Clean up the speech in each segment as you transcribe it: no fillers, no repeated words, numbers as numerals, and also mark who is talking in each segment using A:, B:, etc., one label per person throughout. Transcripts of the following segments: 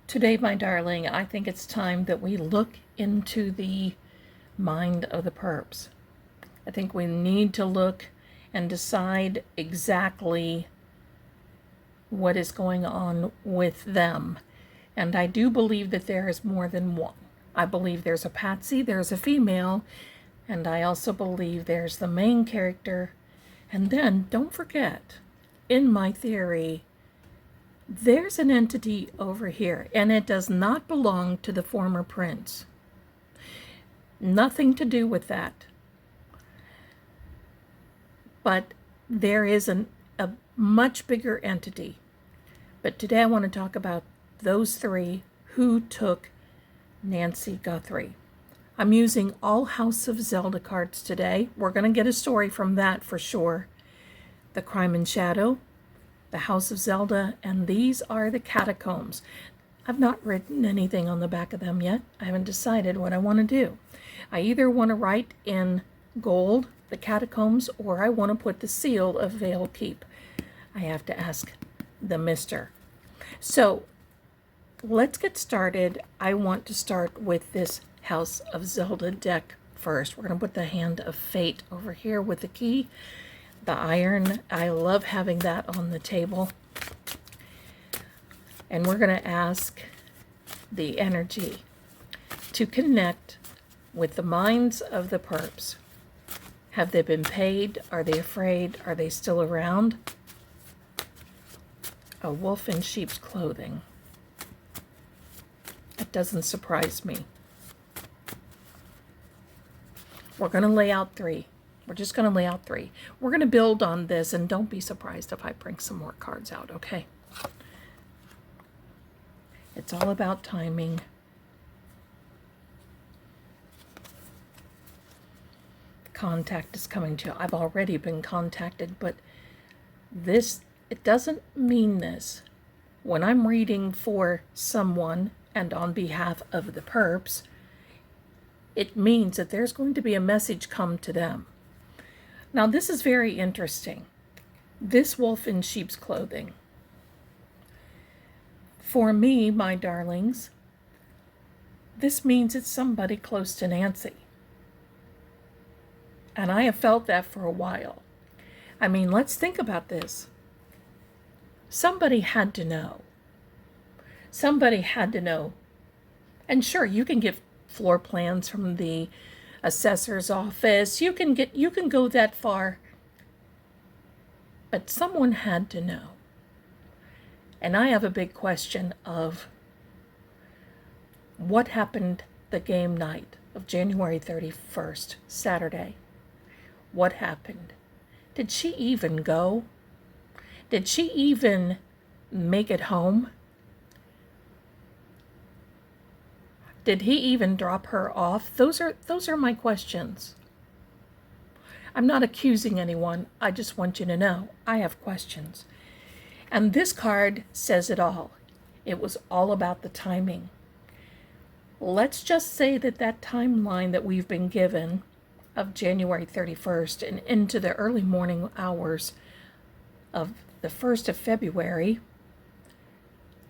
A: Today, my darling, I think it's time that we look into the mind of the perps. I think we need to look and decide exactly what is going on with them. And I do believe that there is more than one. I believe there's a patsy, there's a female, and I also believe there's the main character. And then, don't forget, in my theory, there's an entity over here, and it does not belong to the former prince. Nothing to do with that. But there is a much bigger entity. But today I want to talk about those three who took Nancy Guthrie. I'm using all House of Zelda cards today. We're going to get a story from that for sure. The Crime in Shadow, the House of Zelda, and these are the Catacombs. I've not written anything on the back of them yet. I haven't decided what I want to do. I either want to write in gold, the Catacombs, or I want to put the seal of Vale Keep. I have to ask the mister. So let's get started. I want to start with this House of Zelda deck first. We're going to put the Hand of Fate over here with the key. The iron, I love having that on the table. And we're going to ask the energy to connect with the minds of the perps. Have they been paid? Are they afraid? Are they still around? A wolf in sheep's clothing. That doesn't surprise me. We're going to lay out three. We're just going to lay out three. We're going to build on this, and don't be surprised if I bring some more cards out, okay? It's all about timing. Contact is coming to you. I've already been contacted, but this, it doesn't mean this. When I'm reading for someone and on behalf of the perps, it means that there's going to be a message come to them. Now, this is very interesting. This wolf in sheep's clothing. For me, my darlings, this means it's somebody close to Nancy. And I have felt that for a while. I mean, let's think about this. Somebody had to know. Somebody had to know. And sure, you can get floor plans from the assessor's office. You can go that far. But someone had to know. And I have a big question of what happened the game night of January 31st, Saturday. What happened? Did she even go? Did she even make it home? Did he even drop her off? Those are my questions. I'm not accusing anyone. I just want you to know I have questions. And this card says it all. It was all about the timing. Let's just say that timeline that we've been given of January 31st and into the early morning hours of the 1st of February,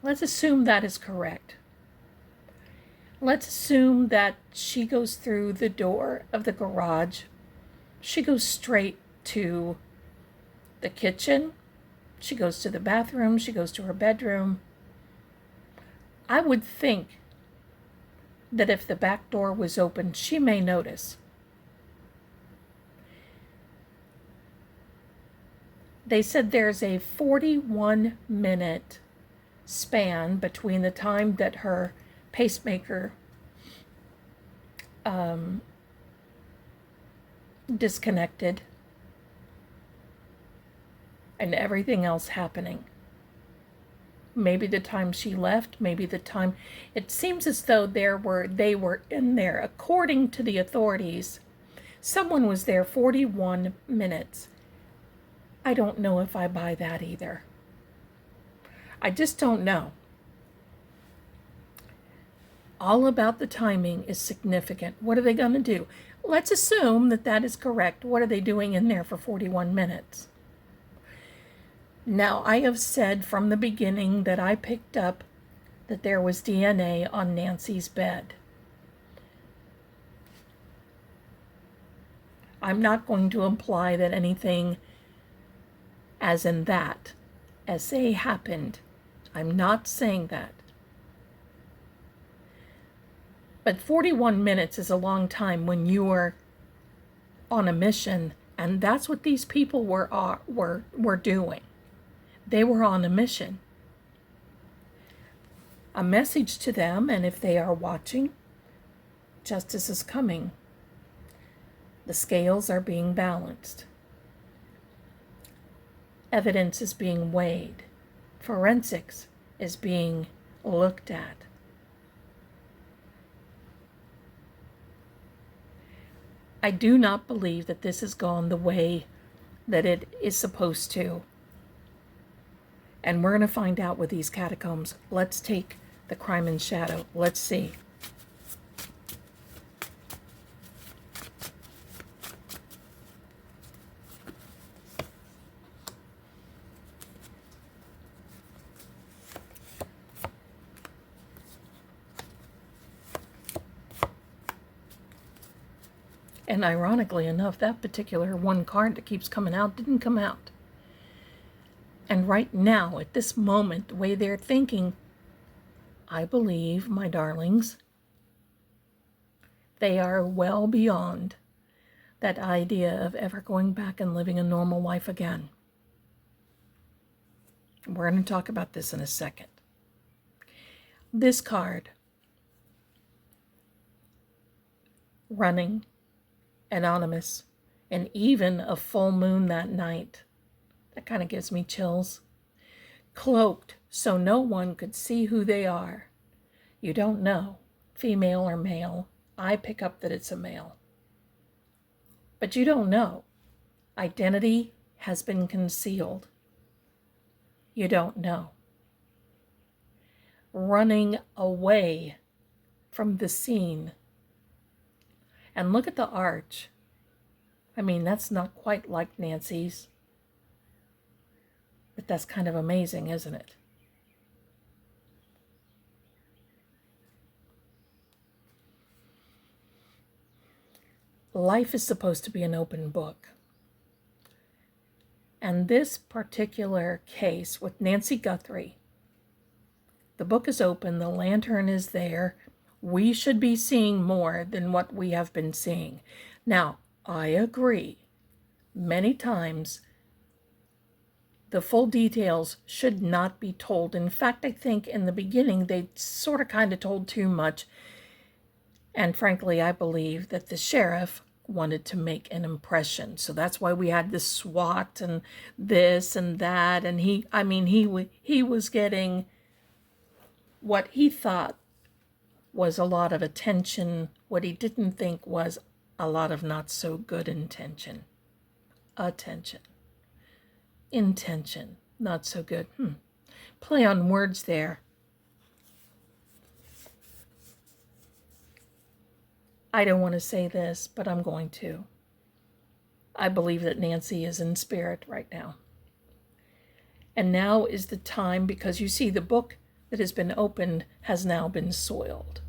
A: let's assume that is correct. Let's assume that she goes through the door of the garage. She goes straight to the kitchen. She goes to the bathroom. She goes to her bedroom. I would think that if the back door was open, she may notice. They said there's a 41-minute span between the time that her pacemaker disconnected and everything else happening. Maybe the time she left, maybe the time. It seems as though they were in there. According to the authorities, someone was there 41 minutes. I don't know if I buy that either. I just don't know. All about the timing is significant. What are they going to do? Let's assume that is correct. What are they doing in there for 41 minutes? Now, I have said from the beginning that I picked up that there was DNA on Nancy's bed. I'm not going to imply that anything as in that, SA happened. I'm not saying that. But 41 minutes is a long time when you are on a mission, and that's what these people were doing. They were on a mission. A message to them, and if they are watching, justice is coming. The scales are being balanced. Evidence is being weighed. Forensics is being looked at. I do not believe that this has gone the way that it is supposed to. And we're going to find out with these catacombs. Let's take the crime in shadow. Let's see. And ironically enough, that particular one card that keeps coming out didn't come out. And right now, at this moment, the way they're thinking, I believe, my darlings, they are well beyond that idea of ever going back and living a normal life again. We're going to talk about this in a second. This card, running, anonymous, and even a full moon that night. That kind of gives me chills. Cloaked so no one could see who they are. You don't know, female or male. I pick up that it's a male. But you don't know. Identity has been concealed. You don't know. Running away from the scene. And look at the arch. I mean, that's not quite like Nancy's. But that's kind of amazing, isn't it? Life is supposed to be an open book. And this particular case with Nancy Guthrie, the book is open, the lantern is there. We should be seeing more than what we have been seeing. Now, I agree. Many times, the full details should not be told. In fact, I think in the beginning, they sort of kind of told too much. And frankly, I believe that the sheriff wanted to make an impression. So that's why we had the SWAT and this and that. And he was getting what he thought was a lot of attention, what he didn't think was a lot of not so good intention. Intention, not so good. Play on words there. I don't want to say this, but I'm going to. I believe that Nancy is in spirit right now. And now is the time, because you see the book that has been opened has now been soiled.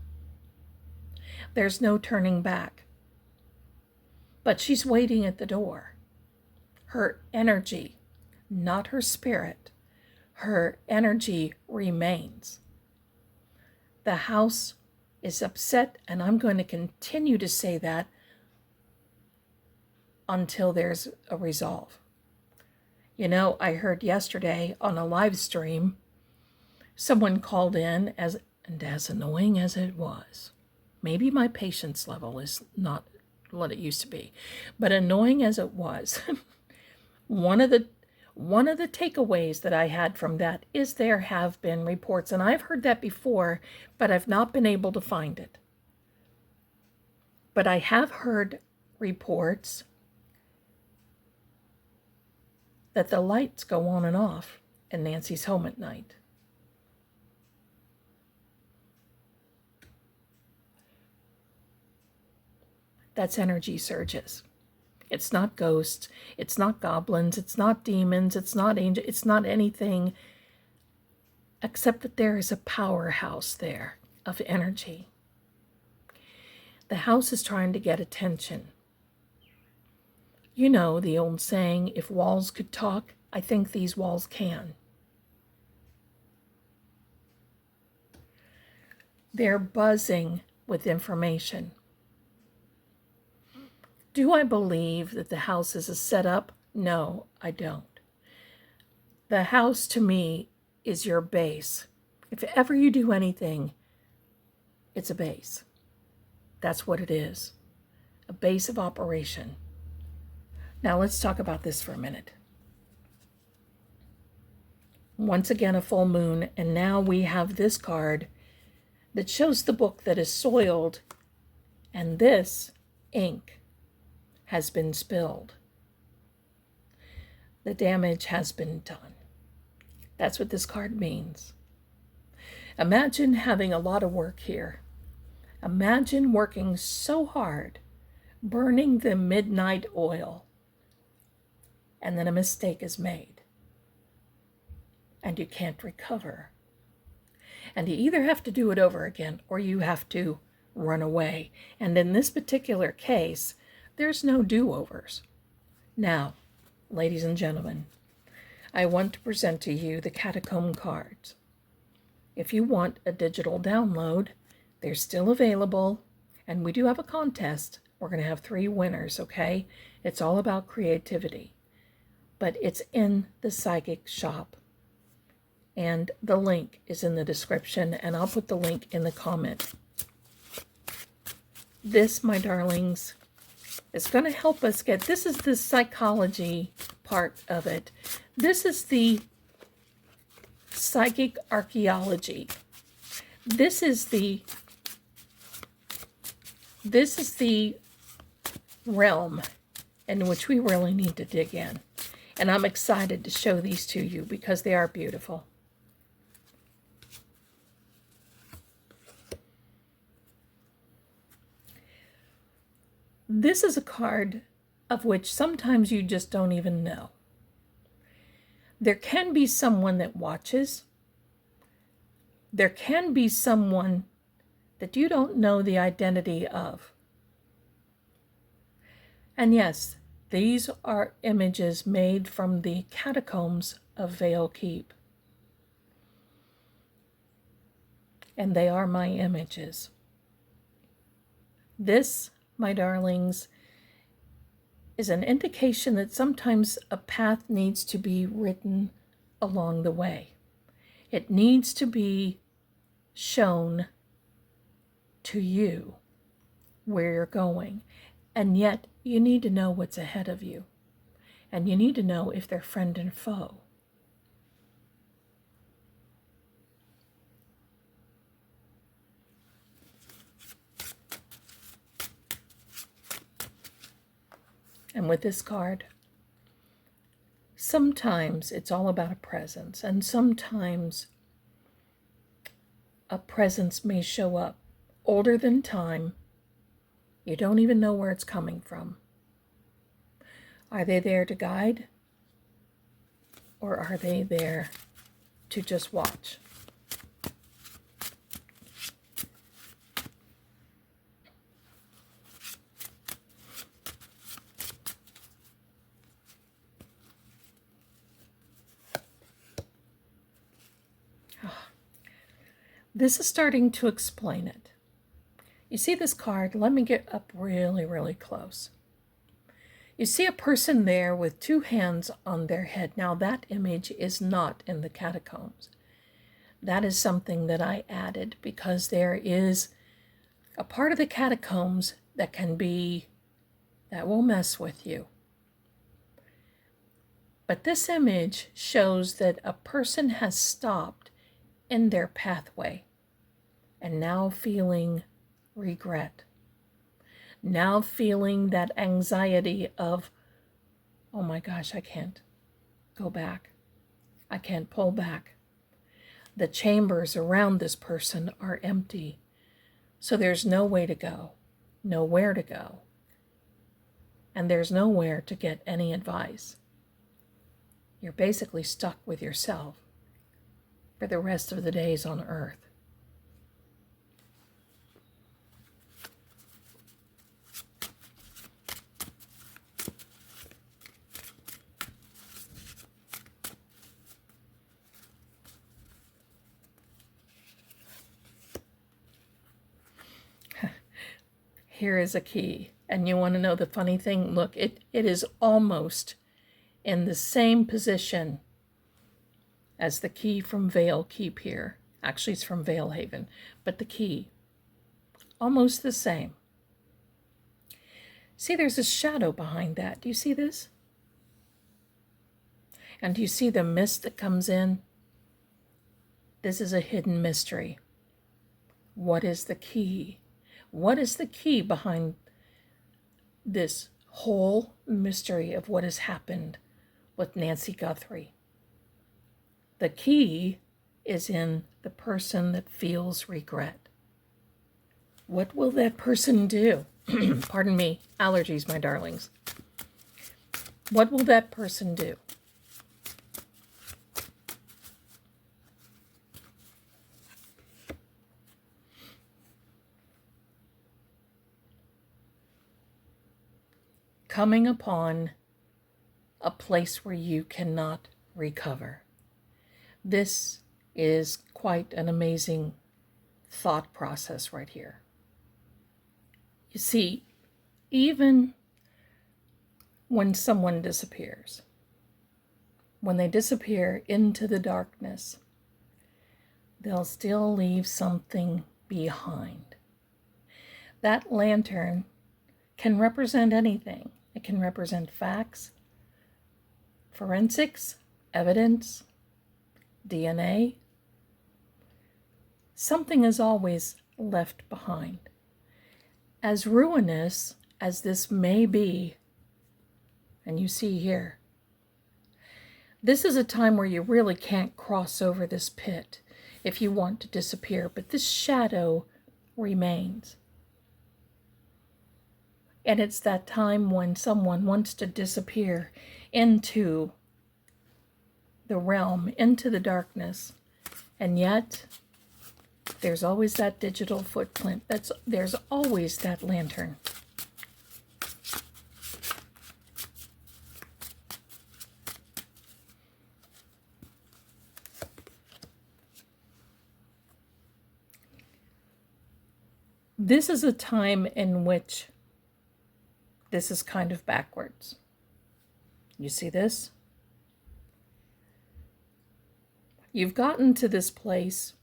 A: There's no turning back. But she's waiting at the door. Her energy, not her spirit, her energy remains. The house is upset, and I'm going to continue to say that until there's a resolve. You know, I heard yesterday on a live stream, someone called in, as annoying as it was. Maybe my patience level is not what it used to be, but annoying as it was, one of the takeaways that I had from that is there have been reports, and I've heard that before, but I've not been able to find it. But I have heard reports that the lights go on and off in Nancy's home at night. That's energy surges. It's not ghosts, it's not goblins, it's not demons, it's not angels, it's not anything except that there is a powerhouse there of energy. The house is trying to get attention. You know the old saying, if walls could talk, I think these walls can. They're buzzing with information. Do I believe that the house is a setup? No, I don't. The house to me is your base. If ever you do anything, it's a base. That's what it is. A base of operation. Now let's talk about this for a minute. Once again, a full moon, and now we have this card that shows the book that is soiled, and this ink has been spilled. The damage has been done. That's what this card means. Imagine having a lot of work here. Imagine working so hard, burning the midnight oil, and then a mistake is made, and you can't recover. And you either have to do it over again, or you have to run away. And in this particular case, there's no do-overs. Now, ladies and gentlemen, I want to present to you the Catacomb cards. If you want a digital download, they're still available, and we do have a contest. We're going to have 3 winners, okay? It's all about creativity, but it's in the Psychic Shop, and the link is in the description, and I'll put the link in the comment. This, my darlings, is going to help us get, this is the psychology part of it. This is the psychic archaeology. This is the realm in which we really need to dig in. And I'm excited to show these to you because they are beautiful. This is a card of which sometimes you just don't even know. There can be someone that watches. There can be someone that you don't know the identity of. And yes, these are images made from the catacombs of Vale Keep. And they are my images. This, my darlings, is an indication that sometimes a path needs to be written along the way. It needs to be shown to you where you're going. And yet, you need to know what's ahead of you. And you need to know if they're friend and foe. And with this card, sometimes it's all about a presence, and sometimes a presence may show up older than time. You don't even know where it's coming from. Are they there to guide? Or are they there to just watch? This is starting to explain it. You see this card? Let me get up really, really close. You see a person there with 2 hands on their head. Now that image is not in the catacombs. That is something that I added because there is a part of the catacombs that will mess with you. But this image shows that a person has stopped in their pathway and now feeling regret. Now feeling that anxiety of, oh my gosh, I can't go back. I can't pull back. The chambers around this person are empty. So there's no way to go, nowhere to go. And there's nowhere to get any advice. You're basically stuck with yourself. for the rest of the days on Earth. Here is a key. And you want to know the funny thing? Look, it is almost in the same position as the key from Vale Keep here. Actually, it's from Vale Haven, but the key, almost the same. See, there's a shadow behind that. Do you see this? And do you see the mist that comes in? This is a hidden mystery. What is the key? What is the key behind this whole mystery of what has happened with Nancy Guthrie? The key is in the person that feels regret. What will that person do? Pardon me, allergies, my darlings. What will that person do? Coming upon a place where you cannot recover. This is quite an amazing thought process right here. You see, even when someone disappears, when they disappear into the darkness, they'll still leave something behind. That lantern can represent anything. It can represent facts, forensics, evidence, DNA. Something is always left behind. As ruinous as this may be, and you see here, this is a time where you really can't cross over this pit if you want to disappear, but this shadow remains. And it's that time when someone wants to disappear into the realm, into the darkness. And yet, there's always that digital footprint. There's always that lantern. This is a time in which this is kind of backwards. You see this? You've gotten to this place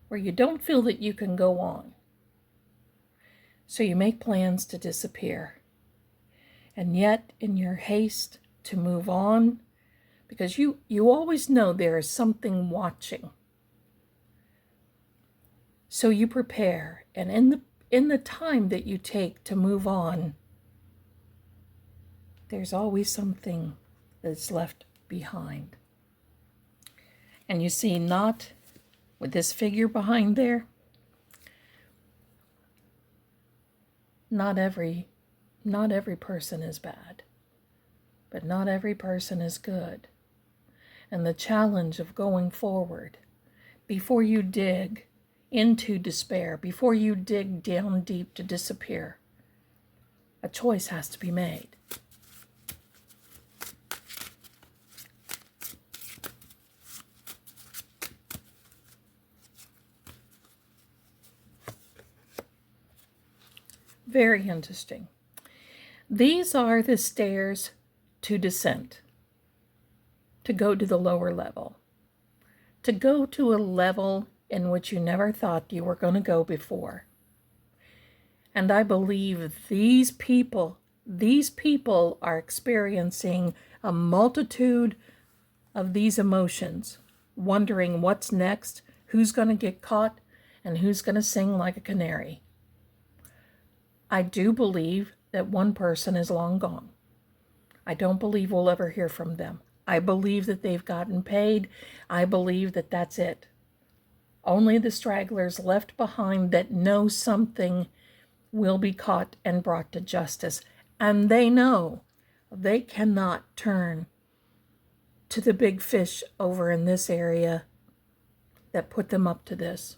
A: where you don't feel that you can go on. So you make plans to disappear. And yet, in your haste to move on, because you always know there is something watching. So you prepare, and in the time that you take to move on, there's always something that's left behind. And you see, not with this figure behind there, not every person is bad, but not every person is good. And the challenge of going forward, before you dig into despair, before you dig down deep to disappear, a choice has to be made. Very interesting. These are the stairs to descent, to go to the lower level, to go to a level in which you never thought you were going to go before. And I believe these people are experiencing a multitude of these emotions, wondering what's next, who's going to get caught, and who's going to sing like a canary. I do believe that one person is long gone. I don't believe we'll ever hear from them. I believe that they've gotten paid. I believe that that's it. Only the stragglers left behind that know something will be caught and brought to justice. And they know they cannot turn to the big fish over in this area that put them up to this,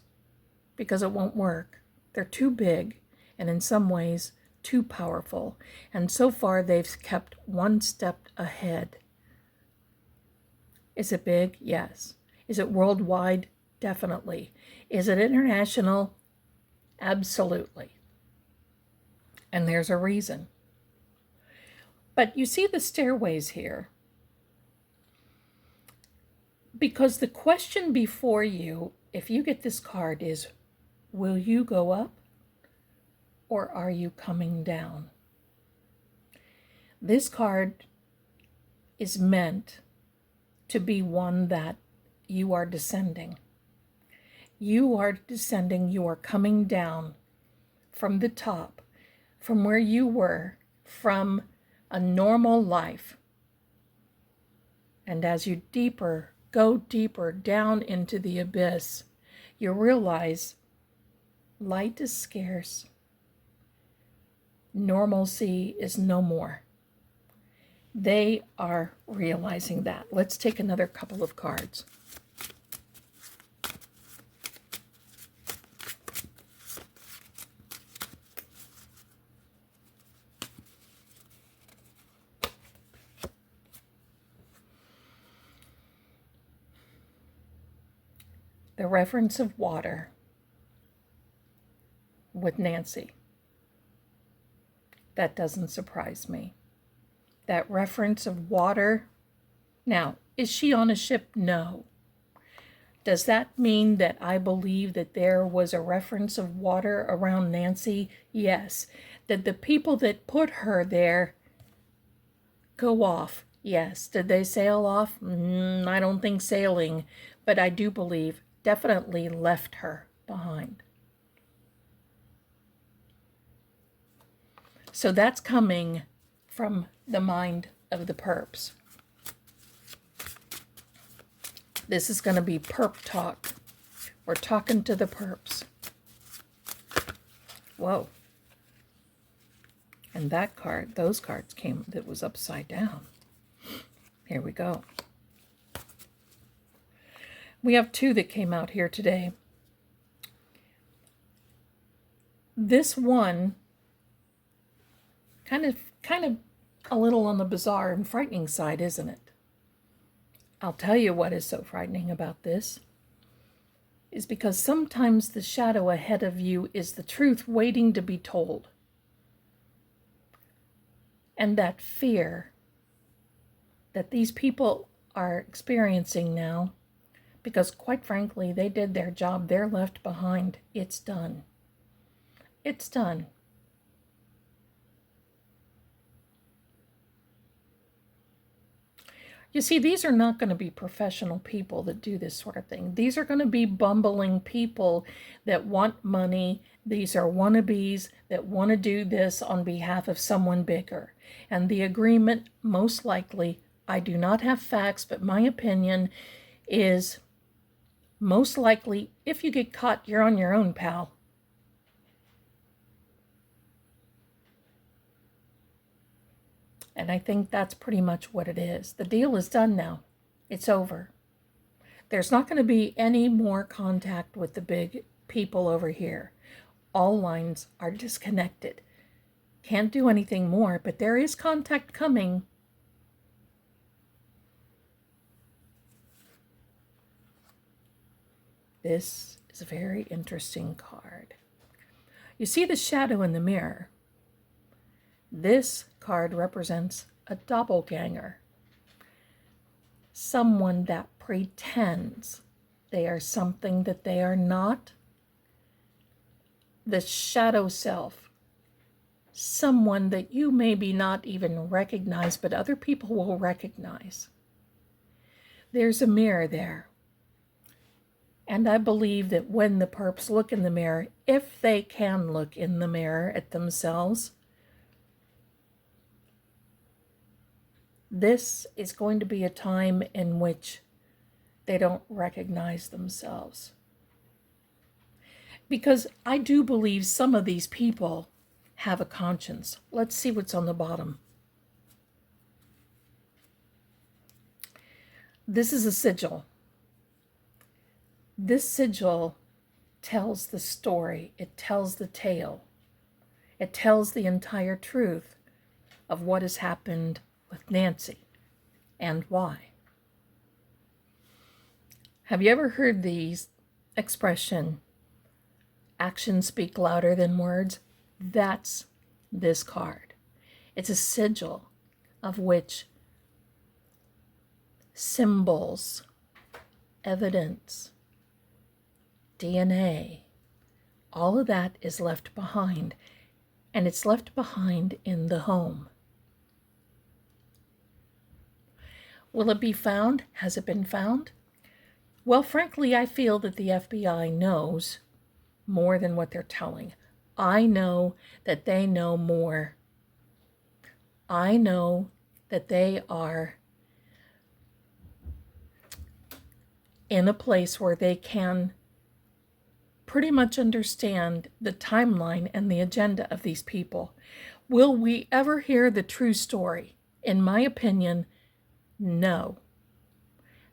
A: because it won't work. They're too big, and in some ways too powerful, and so far they've kept one step ahead. Is it big? Yes. Is it worldwide? Definitely. Is it international? Absolutely. And there's a reason. But you see the stairways here, because the question before you, if you get this card, is, will you go up or are you coming down? This card is meant to be one that you are descending. You are descending, you are coming down from the top, from where you were, from a normal life. And as you go deeper down into the abyss, you realize light is scarce. Normalcy is no more. They are realizing that. Let's take another couple of cards. The reference of water with Nancy. That doesn't surprise me. That reference of water. Now, is she on a ship? No. Does that mean that I believe that there was a reference of water around Nancy? Yes. Did the people that put her there go off? Yes. Did they sail off? I don't think sailing, but I do believe definitely left her behind. So that's coming from the mind of the perps. This is going to be perp talk. We're talking to the perps. Whoa. And that card, those cards came, that was upside down. Here we go. We have two that came out here today. This one, kind of a little on the bizarre and frightening side, isn't it? I'll tell you what is so frightening about this is because sometimes the shadow ahead of you is the truth waiting to be told. And that fear that these people are experiencing now, because quite frankly, they did their job, they're left behind. It's done. It's done. You see, these are not going to be professional people that do this sort of thing. These are going to be bumbling people that want money. These are wannabes that want to do this on behalf of someone bigger. And the agreement, most likely, I do not have facts, but my opinion is most likely, if you get caught, you're on your own, pal. And I think that's pretty much what it is. The deal is done now. It's over. There's not going to be any more contact with the big people over here. All lines are disconnected. Can't do anything more, but there is contact coming. This is a very interesting card. You see the shadow in the mirror. This card represents a doppelganger. Someone that pretends they are something that they are not. The shadow self. Someone that you maybe not even recognize, but other people will recognize. There's a mirror there. And I believe that when the perps look in the mirror, if they can look in the mirror at themselves, this is going to be a time in which they don't recognize themselves. Because I do believe some of these people have a conscience. Let's see what's on the bottom. This is a sigil. This sigil tells the story. It tells the tale. It tells the entire truth of what has happened with Nancy and why. Have you ever heard the expression, actions speak louder than words? That's this card. It's a sigil of which symbols, evidence, DNA, all of that is left behind, and it's left behind in the home. Will it be found? Has it been found? Well, frankly, I feel that the FBI knows more than what they're telling. I know that they know more. I know that they are in a place where they can pretty much understand the timeline and the agenda of these people. Will we ever hear the true story? In my opinion, no.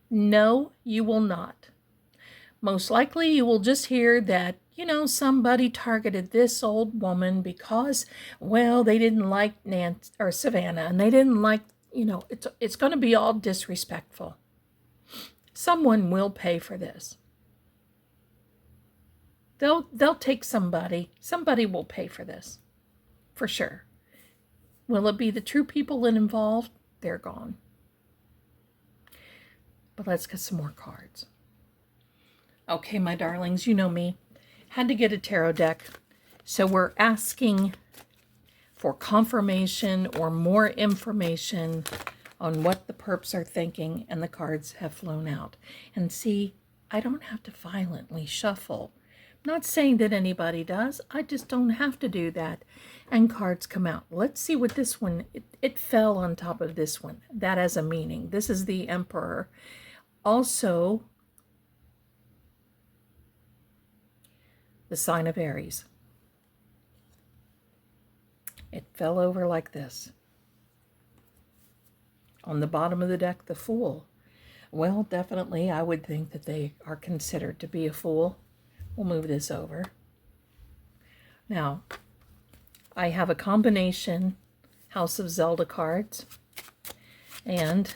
A: No, you will not. Most likely you will just hear that, somebody targeted this old woman because, well, they didn't like Nancy or Savannah, and they didn't like, it's going to be all disrespectful. Someone will pay for this. They'll take somebody. Somebody will pay for this, for sure. Will it be the true people involved? They're gone. But let's get some more cards. Okay, my darlings, you know me. Had to get a tarot deck. So we're asking for confirmation or more information on what the perps are thinking, and the cards have flown out. And see, I don't have to violently shuffle. I'm not saying that anybody does. I just don't have to do that. And cards come out. Let's see what this one, it fell on top of this one. That has a meaning. This is the Emperor. Also, the sign of Aries. It fell over like this. On the bottom of the deck, the Fool. Well, definitely, I would think that they are considered to be a fool. We'll move this over. Now, I have a combination House of Zelda cards and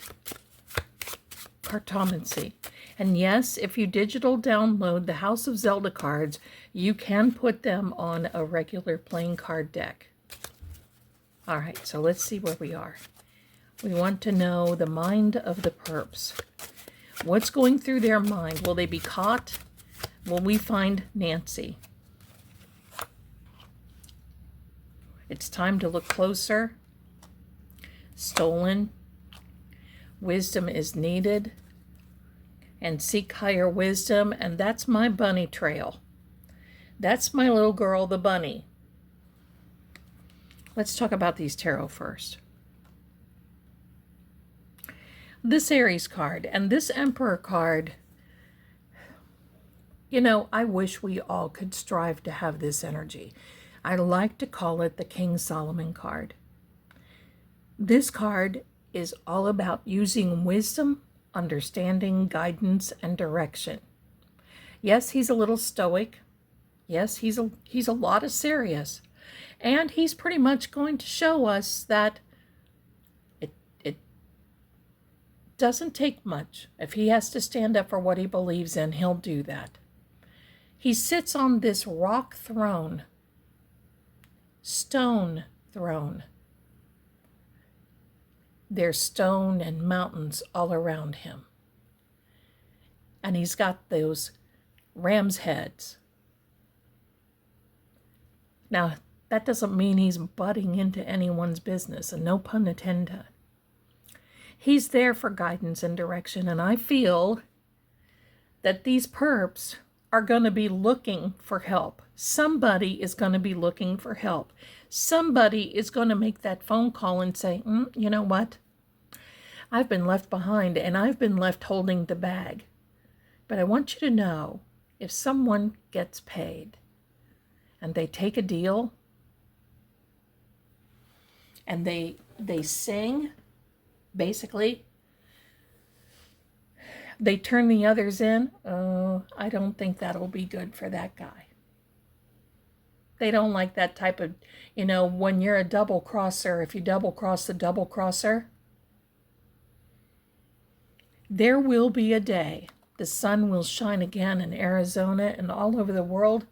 A: Cartomancy. And yes, if you digital download the House of Zelda cards, you can put them on a regular playing card deck. All right, so let's see where we are. We want to know the mind of the perps. What's going through their mind? Will they be caught? Will we find Nancy? It's time to look closer. Stolen. Wisdom is needed. And seek higher wisdom. And that's my bunny trail. That's my little girl, the bunny. Let's talk about these tarot first. This Aries card and this Emperor card, I wish we all could strive to have this energy. I like to call it the King Solomon card. This card is all about using wisdom, understanding, guidance, and direction. Yes, he's a little stoic. Yes, he's a lot of serious. And he's pretty much going to show us that it doesn't take much. If he has to stand up for what he believes in, he'll do that. He sits on this rock throne, stone throne. There's stone and mountains all around him. And he's got those ram's heads. Now, that doesn't mean he's butting into anyone's business, and no pun intended. He's there for guidance and direction, and I feel that these perps are going to be looking for help. Somebody is going to be looking for help. Somebody is going to make that phone call and say, you know what? I've been left behind, and I've been left holding the bag. But I want you to know, if someone gets paid and they take a deal and they sing, basically, They turn the others in. Oh, I don't think that'll be good for that guy. They don't like that type of, when you're a double crosser, if you double cross the double crosser, there will be a day the sun will shine again in Arizona and all over the world,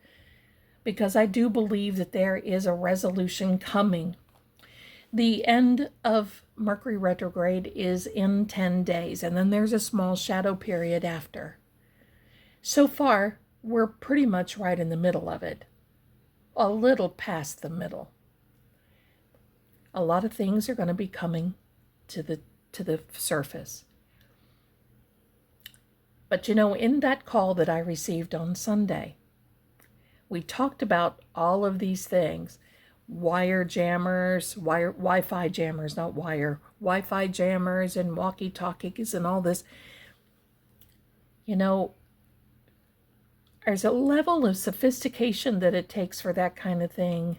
A: because I do believe that there is a resolution coming. The end of Mercury retrograde is in 10 days, and then there's a small shadow period after. So far, we're pretty much right in the middle of it. A little past the middle. A lot of things are going to be coming to the surface. But in that call that I received on Sunday, we talked about all of these things. Wire jammers, Wi-Fi jammers, not wire, Wi-Fi jammers and walkie-talkies and all this. There's a level of sophistication that it takes for that kind of thing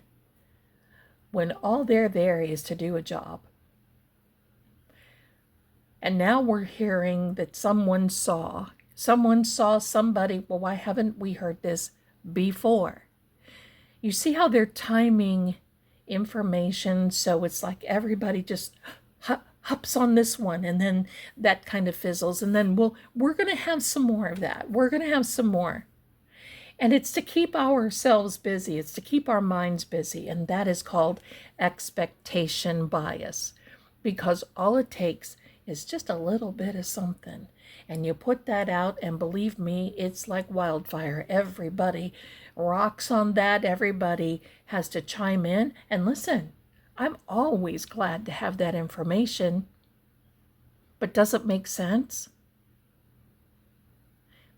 A: when all they're there is to do a job. And now we're hearing that someone saw somebody. Well, why haven't we heard this before? You see how they're timing information, so it's like everybody just hops on this one, and then that kind of fizzles, and then we're going to have some more of that. We're going to have some more. And it's to keep ourselves busy. It's to keep our minds busy. And that is called expectation bias. Because all it takes is just a little bit of something. And you put that out, and believe me, it's like wildfire. Everybody rocks on that. Everybody has to chime in. And listen, I'm always glad to have that information. But does it make sense?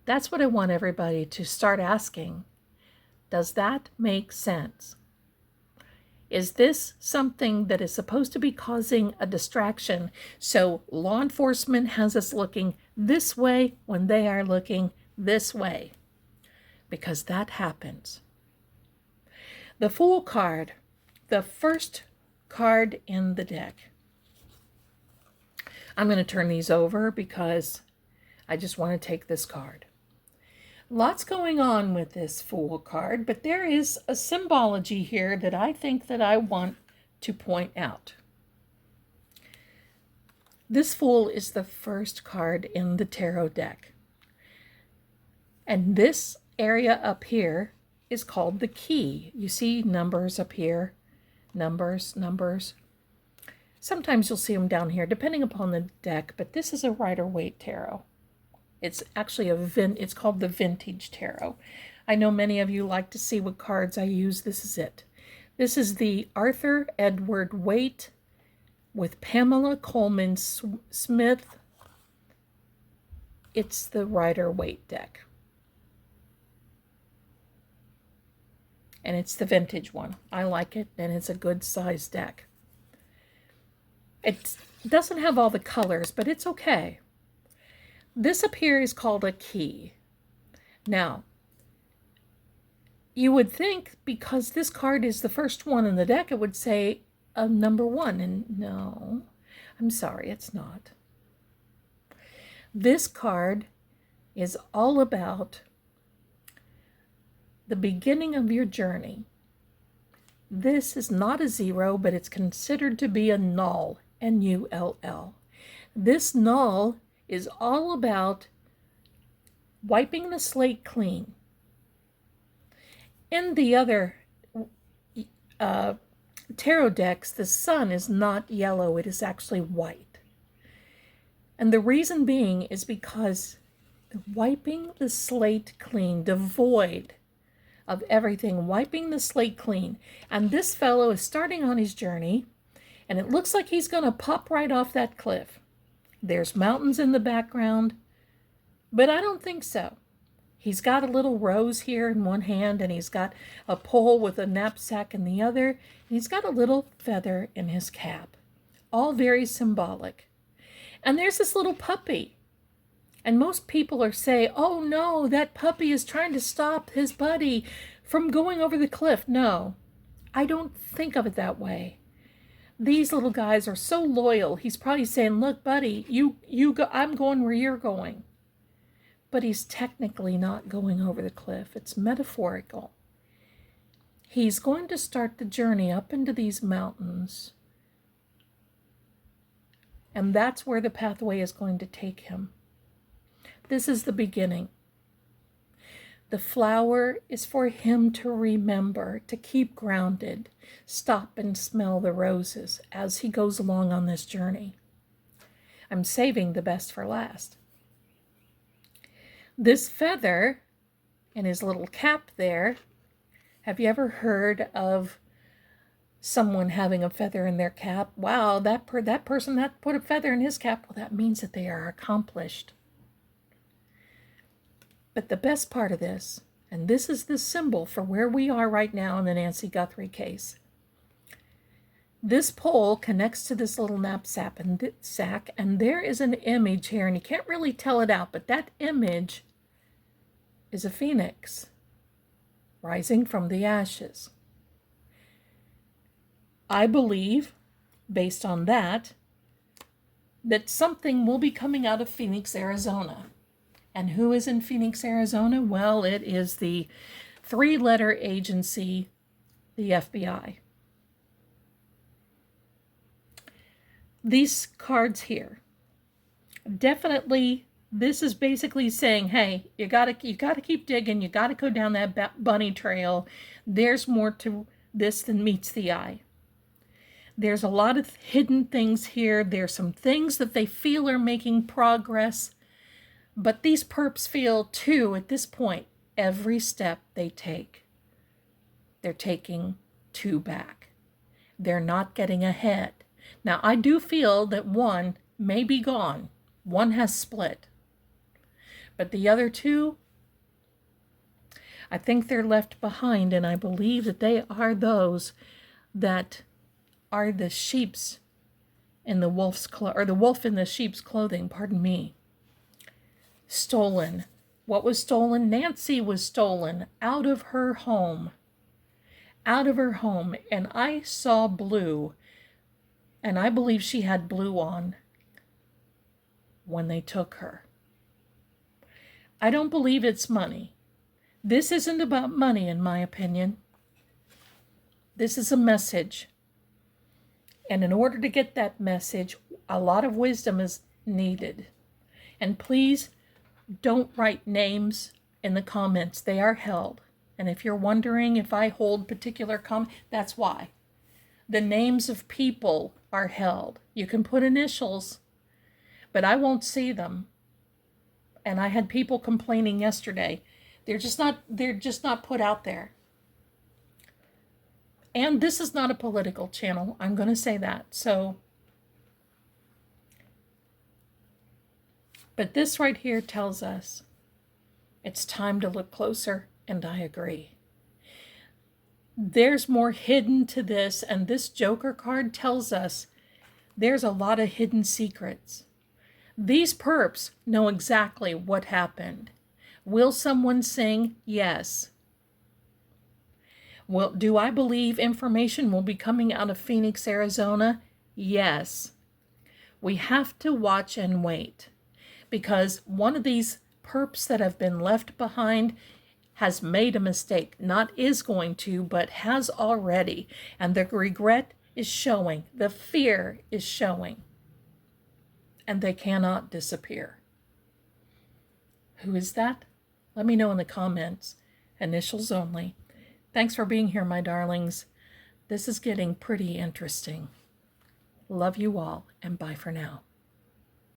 A: That's what I want everybody to start asking. Does that make sense? Is this something that is supposed to be causing a distraction? So law enforcement has us looking this way when they are looking this way. Because that happens. The Fool card, the first card in the deck. I'm going to turn these over because I just want to take this card. Lots going on with this Fool card, but there is a symbology here that I think that I want to point out. This Fool is the first card in the tarot deck. And this area up here is called the key. You see numbers up here, numbers. Sometimes you'll see them down here, depending upon the deck, but this is a Rider-Waite tarot. It's actually it's called the Vintage Tarot. I know many of you like to see what cards I use. This is it. This is the Arthur Edward Waite with Pamela Coleman Smith. It's the Rider-Waite deck. And it's the vintage one. I like it, and it's a good size deck. It doesn't have all the colors, but it's okay. This up here is called a key. Now, you would think because this card is the first one in the deck, it would say number 1, and no, I'm sorry, it's not. This card is all about the beginning of your journey. This is not a 0, but it's considered to be a null, N-U-L-L. This null is all about wiping the slate clean. In the other tarot decks, the sun is not yellow, it is actually white. And the reason being is because wiping the slate clean, devoid of everything, wiping the slate clean. And this fellow is starting on his journey, and it looks like he's going to pop right off that cliff. There's mountains in the background, but I don't think so. He's got a little rose here in one hand, and he's got a pole with a knapsack in the other, and he's got a little feather in his cap. All very symbolic. And there's this little puppy. And most people are saying, oh no, that puppy is trying to stop his buddy from going over the cliff. No, I don't think of it that way. These little guys are so loyal. He's probably saying, look, buddy, you go, I'm going where you're going. but he's technically not going over the cliff. It's metaphorical. He's going to start the journey up into these mountains, and that's where the pathway is going to take him. This is the beginning. The flower is for him to remember, to keep grounded, stop and smell the roses as he goes along on this journey. I'm saving the best for last. This feather and his little cap there, have you ever heard of someone having a feather in their cap? Wow, that person that put a feather in his cap, well, that means that they are accomplished. But the best part of this, and this is the symbol for where we are right now in the Nancy Guthrie case. This pole connects to this little knapsack, and there is an image here, and you can't really tell it out, but that image is a phoenix rising from the ashes. I believe, based on that something will be coming out of Phoenix, Arizona. And who is in Phoenix, Arizona? Well, it is the 3-letter agency, the FBI. These cards here, definitely, this is basically saying, hey, you gotta keep digging, you gotta go down that bunny trail. There's more to this than meets the eye. There's a lot of hidden things here. There's some things that they feel are making progress. But these perps feel, too, at this point, every step they take, they're taking 2 back. They're not getting ahead. Now, I do feel that one may be gone. One has split. But the other 2, I think they're left behind, and I believe that they are those that are the sheep's in the wolf's or the wolf in the sheep's clothing, pardon me. Stolen. What was stolen? Nancy was stolen out of her home. Out of her home. And I saw blue. And I believe she had blue on when they took her. I don't believe it's money. This isn't about money, in my opinion. This is a message. And in order to get that message, a lot of wisdom is needed. And please, don't write names in the comments. They are held. And if you're wondering if I hold particular comments, that's why. The names of people are held. You can put initials, but I won't see them. And I had people complaining yesterday. They're just not put out there. And this is not a political channel. I'm going to say that. But this right here tells us it's time to look closer, and I agree. There's more hidden to this, and this Joker card tells us there's a lot of hidden secrets. These perps know exactly what happened. Will someone sing? Yes. Well, do I believe information will be coming out of Phoenix, Arizona? Yes. We have to watch and wait. Because one of these perps that have been left behind has made a mistake. Not is going to, but has already. And the regret is showing. The fear is showing. And they cannot disappear. Who is that? Let me know in the comments. Initials only. Thanks for being here, my darlings. This is getting pretty interesting. Love you all, and bye for now.